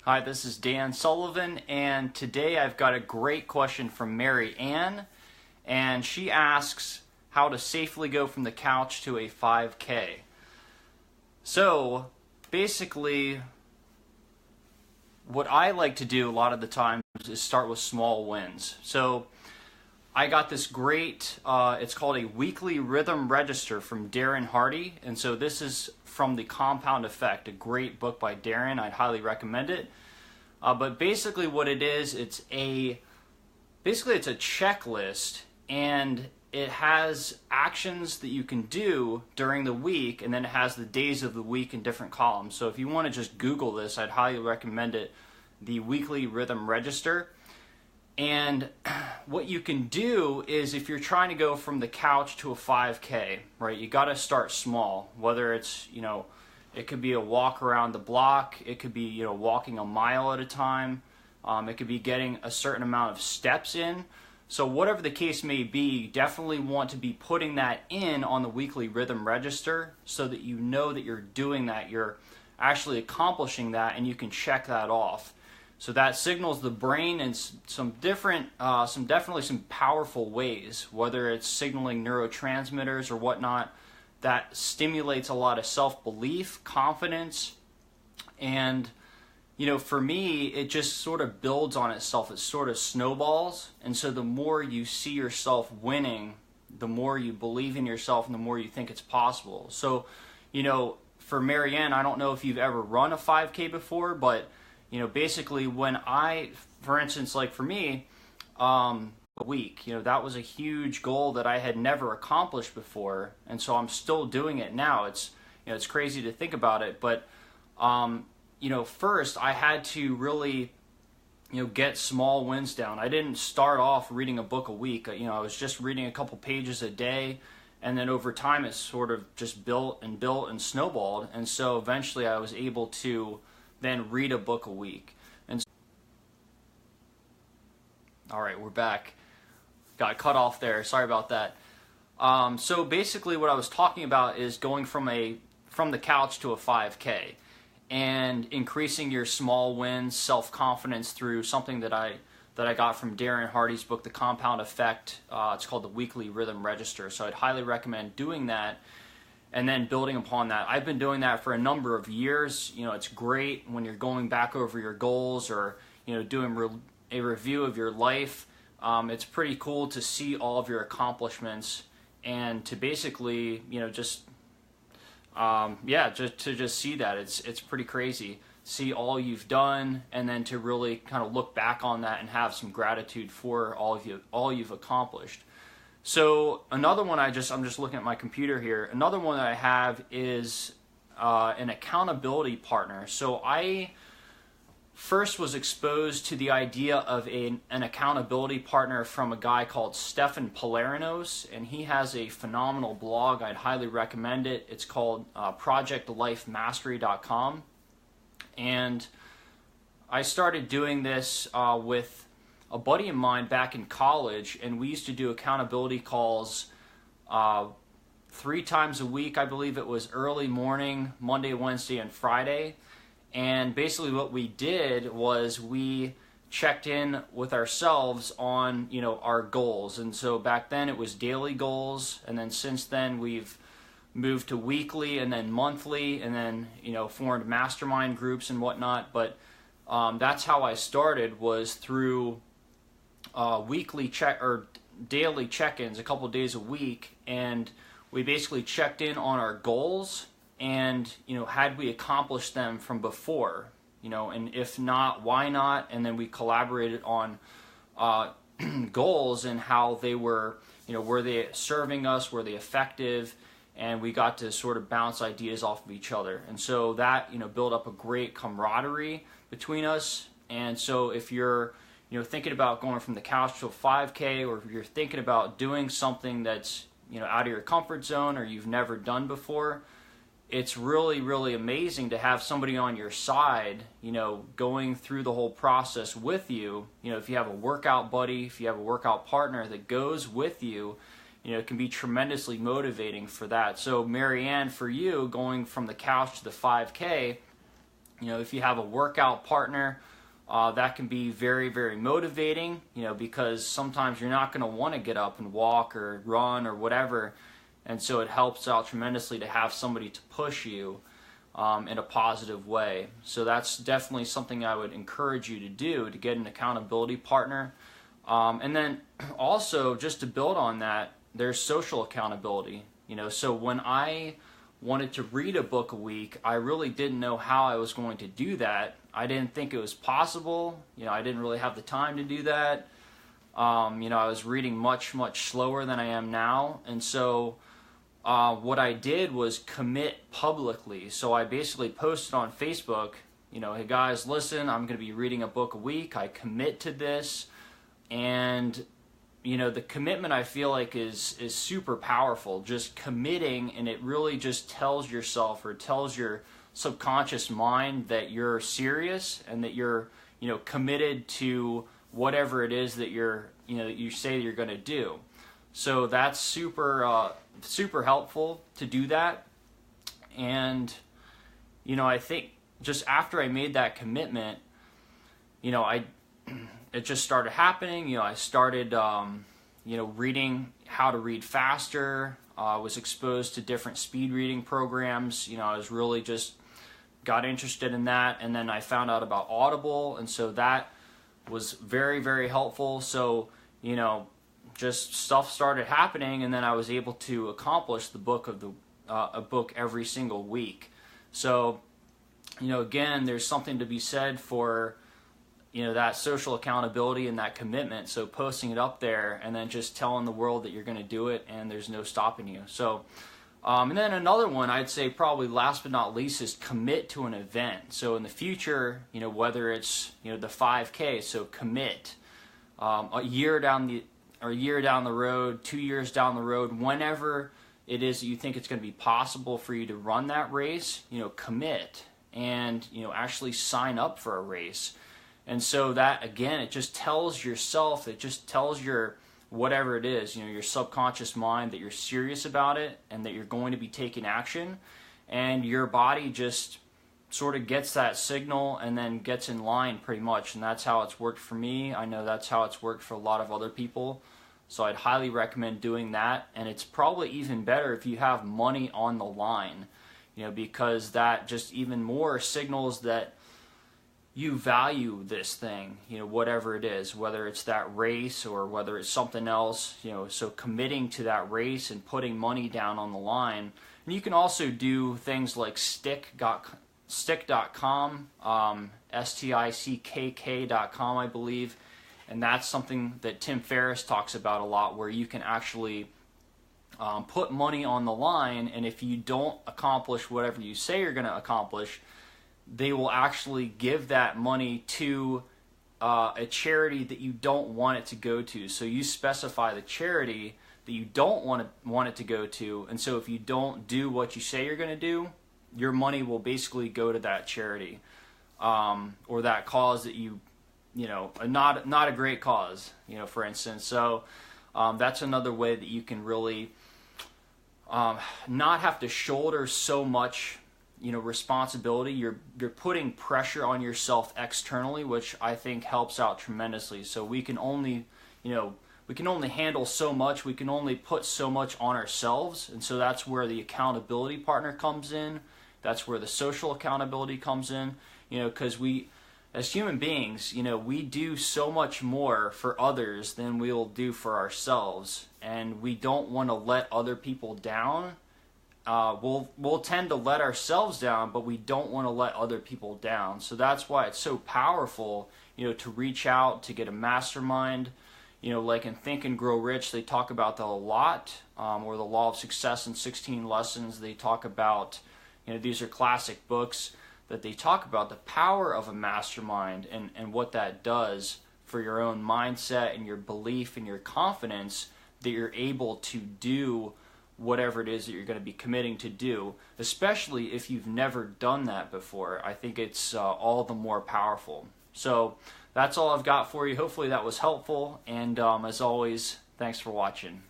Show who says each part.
Speaker 1: Hi, this is Dan Sullivan, and today I've got a great question from Mary Ann, and she asks how to safely go from the couch to a 5K. So, basically, what I like to do a lot of the times is start with small wins. So, I got this great, it's called a weekly rhythm register from Darren Hardy. And so this is from The Compound Effect, a great book by Darren. I'd highly recommend it. But basically what it is, it's a checklist, and it has actions that you can do during the week, and then it has the days of the week in different columns. So if you want to just Google this, I'd highly recommend it, the weekly rhythm register. And what you can do is, if you're trying to go from the couch to a 5K, right, you got to start small. Whether it's, it could be a walk around the block, it could be, walking a mile at a time, it could be getting a certain amount of steps in. So whatever the case may be, you definitely want to be putting that in on the weekly rhythm register so that you know that you're doing that, you're actually accomplishing that, and you can check that off. So that signals the brain in some powerful ways, whether it's signaling neurotransmitters or whatnot, that stimulates a lot of self-belief, confidence, and, for me, it just sort of builds on itself. It sort of snowballs, and so the more you see yourself winning, the more you believe in yourself and the more you think it's possible. So, for Marianne, I don't know if you've ever run a 5K before, but basically when for instance, like for me, a week, that was a huge goal that I had never accomplished before. And so I'm still doing it now. It's crazy to think about it, but, first I had to really, get small wins down. I didn't start off reading a book a week. I was just reading a couple pages a day. And then over time, it sort of just built and snowballed. And so eventually I was able to then read a book a week. And all right, we're back. Got cut off there. Sorry about that. So basically, what I was talking about is going from the couch to a 5K, and increasing your small wins, self-confidence through something that I got from Darren Hardy's book, The Compound Effect. It's called the Weekly Rhythm Register. So I'd highly recommend doing that, and then building upon that. I've been doing that for a number of years. It's great when you're going back over your goals or, doing a review of your life. It's pretty cool to see all of your accomplishments and to basically, just see that. It's pretty crazy. See all you've done, and then to really kind of look back on that and have some gratitude for all you've accomplished. So another one I'm just looking at my computer here. Another one that I have is an accountability partner. So I first was exposed to the idea of an accountability partner from a guy called Stefan Polarinos, and he has a phenomenal blog. I'd highly recommend it. It's called ProjectLifeMastery.com, and I started doing this with a buddy of mine back in college, and we used to do accountability calls 3 times a week. I believe it was early morning, Monday, Wednesday, and Friday. And basically what we did was we checked in with ourselves on, our goals. And so back then it was daily goals, and then since then we've moved to weekly and then monthly, and then, formed mastermind groups and whatnot. But that's how I started, was through weekly daily check-ins a couple days a week, and we basically checked in on our goals and had we accomplished them from before, and if not, why not? And then we collaborated on goals and how they were, were they serving us, were they effective, and we got to sort of bounce ideas off of each other. And so that built up a great camaraderie between us. And so if you're thinking about going from the couch to a 5K, or if you're thinking about doing something that's, out of your comfort zone or you've never done before, it's really, really amazing to have somebody on your side, going through the whole process with you. If you have a workout buddy, if you have a workout partner that goes with you, it can be tremendously motivating for that. So Marianne, for you, going from the couch to the 5K, If you have a workout partner, that can be very, very motivating, because sometimes you're not going to want to get up and walk or run or whatever. And so it helps out tremendously to have somebody to push you in a positive way. So that's definitely something I would encourage you to do, to get an accountability partner. And then also, just to build on that, there's social accountability. So when I wanted to read a book a week, I really didn't know how I was going to do that. I didn't think it was possible. I didn't really have the time to do that. I was reading much, much slower than I am now. And so what I did was commit publicly. So I basically posted on Facebook, hey guys, listen, I'm going to be reading a book a week. I commit to this. And the commitment, I feel like, is super powerful. Just committing, and it really just tells yourself, or tells your subconscious mind, that you're serious and that you're committed to whatever it is that you say you're going to do. So that's super helpful to do that. And I think just after I made that commitment, it just started happening. I started, reading how to read faster. I was exposed to different speed reading programs. I was really just got interested in that. And then I found out about Audible. And so that was very, very helpful. So, just stuff started happening. And then I was able to accomplish a book every single week. So, again, there's something to be said for that social accountability and that commitment. So posting it up there and then just telling the world that you're going to do it, and there's no stopping you. So, and then another one, I'd say probably last but not least, is commit to an event. So in the future, whether it's, the 5K, so commit, a year down the road, 2 years down the road, whenever it is that you think it's going to be possible for you to run that race, commit and, actually sign up for a race. And so that, again, it just tells yourself, it just tells your, whatever it is, your subconscious mind, that you're serious about it and that you're going to be taking action. And your body just sort of gets that signal and then gets in line pretty much. And that's how it's worked for me. I know that's how it's worked for a lot of other people. So I'd highly recommend doing that. And it's probably even better if you have money on the line, because that just even more signals that you value this thing, whatever it is, whether it's that race or whether it's something else, so committing to that race and putting money down on the line. And you can also do things like stick.com, STICKK.com, I believe. And that's something that Tim Ferriss talks about a lot, where you can actually put money on the line, and if you don't accomplish whatever you say you're going to accomplish, they will actually give that money to a charity that you don't want it to go to. So you specify the charity that you don't want it to go to, and so if you don't do what you say you're going to do, your money will basically go to that charity or that cause that not a great cause, for instance. So that's another way that you can really not have to shoulder so much responsibility. You're putting pressure on yourself externally, which I think helps out tremendously. So we can only handle so much. We can only put so much on ourselves, and so that's where the accountability partner comes in. That's where the social accountability comes in. Because we, as human beings, we do so much more for others than we'll do for ourselves, and we don't want to let other people down. We'll tend to let ourselves down, but we don't want to let other people down. So that's why it's so powerful, to reach out, to get a mastermind. Like in Think and Grow Rich, they talk about that a lot, or the Law of Success in 16 Lessons. They talk about, these are classic books that they talk about the power of a mastermind and what that does for your own mindset and your belief and your confidence that you're able to do whatever it is that you're going to be committing to do, especially if you've never done that before. I think it's all the more powerful. So that's all I've got for you. Hopefully that was helpful, and as always, thanks for watching.